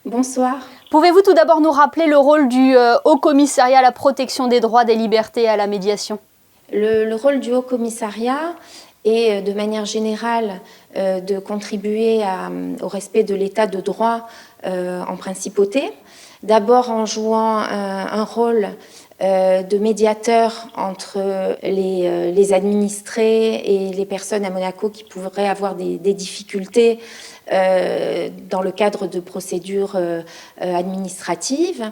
Bonsoir. Pouvez-vous tout d'abord nous rappeler le rôle du Haut Commissariat à la protection des droits, des libertés et à la médiation? Le rôle du Haut Commissariat est, de manière générale, de contribuer au respect de l'état de droit en principauté. D'abord en jouant un rôle de médiateur entre les administrés et les personnes à Monaco qui pourraient avoir des difficultés dans le cadre de procédures administratives.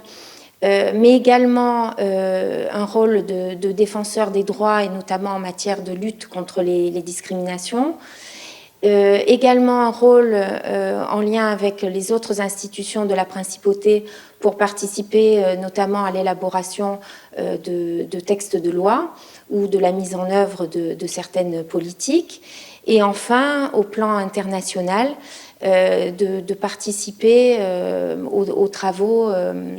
Mais également un rôle de défenseur des droits et notamment en matière de lutte contre les discriminations. Également un rôle en lien avec les autres institutions de la principauté pour participer notamment à l'élaboration de textes de loi ou de la mise en œuvre de certaines politiques. Et enfin, au plan international, de participer aux travaux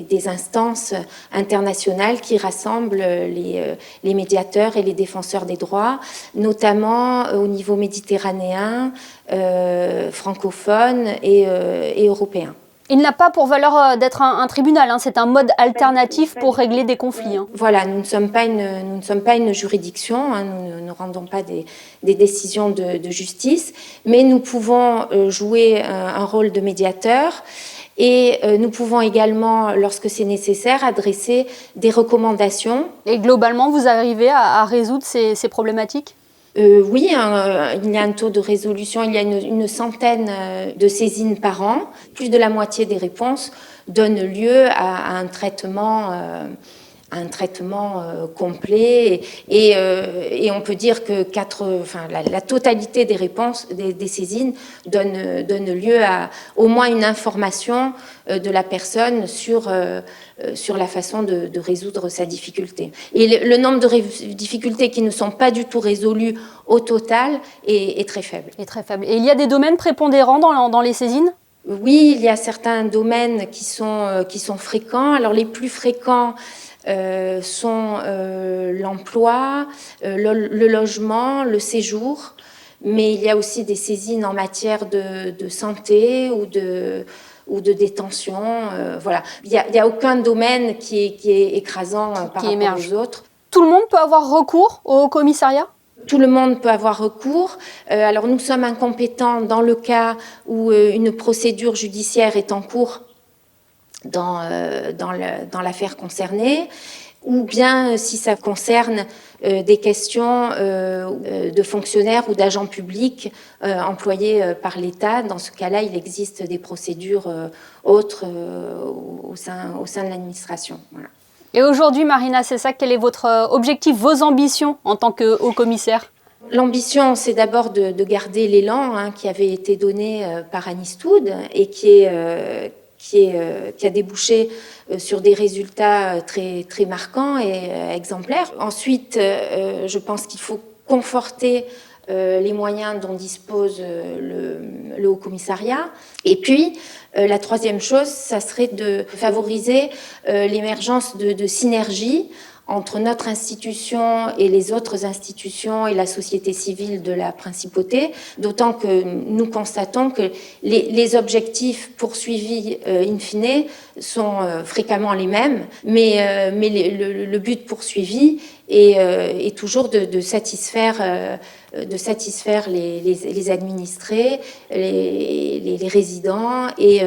des instances internationales qui rassemblent les médiateurs et les défenseurs des droits, notamment au niveau méditerranéen, francophone et européen. Il n'a pas pour valeur d'être un tribunal, hein. C'est un mode alternatif pour régler des conflits. Hein. Voilà, nous ne sommes pas une juridiction, hein, nous ne rendons pas des décisions de justice, mais nous pouvons jouer un rôle de médiateur et nous pouvons également, lorsque c'est nécessaire, adresser des recommandations. Et globalement, vous arrivez à résoudre ces problématiques ? Oui, il y a un taux de résolution, il y a une centaine de saisines par an. Plus de la moitié des réponses donnent lieu à un traitement complet et on peut dire que la totalité des réponses, des saisines donne lieu à au moins une information de la personne sur la façon de résoudre sa difficulté. Et le nombre de difficultés qui ne sont pas du tout résolues au total est très faible. Et il y a des domaines prépondérants dans les saisines ? Oui, il y a certains domaines qui sont fréquents. Alors les plus fréquents sont l'emploi, le logement, le séjour, mais il y a aussi des saisines en matière de santé ou de détention. Voilà. Il n'y a aucun domaine qui est écrasant par rapport aux autres. Tout le monde peut avoir recours au commissariat ? Tout le monde peut avoir recours. Alors nous sommes incompétents dans le cas où une procédure judiciaire est en cours dans l'affaire concernée, ou bien si ça concerne des questions de fonctionnaires ou d'agents publics employés par l'État. Dans ce cas-là, il existe des procédures autres au sein de l'administration. Voilà. Et aujourd'hui, Marina Cessac, quel est votre objectif, vos ambitions en tant que haut-commissaire ? L'ambition, c'est d'abord de garder l'élan qui avait été donné par Annie Stoud et qui a débouché sur des résultats très, très marquants et exemplaires. Ensuite, je pense qu'il faut conforter les moyens dont dispose le Haut Commissariat. Et puis, la troisième chose, ça serait de favoriser l'émergence de synergies entre notre institution et les autres institutions et la société civile de la principauté, d'autant que nous constatons que les objectifs poursuivis in fine sont fréquemment les mêmes, mais le but poursuivi est toujours de satisfaire les administrés, les résidents et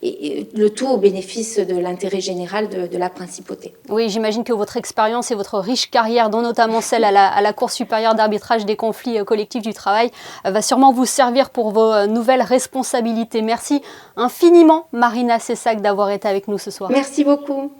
le tout au bénéfice de l'intérêt général de la principauté. Oui, j'imagine que votre expérience et votre riche carrière, dont notamment celle à la Cour supérieure d'arbitrage des conflits collectifs du travail, va sûrement vous servir pour vos nouvelles responsabilités. Merci infiniment, Marina Cessac, d'avoir été avec nous ce soir. Merci beaucoup.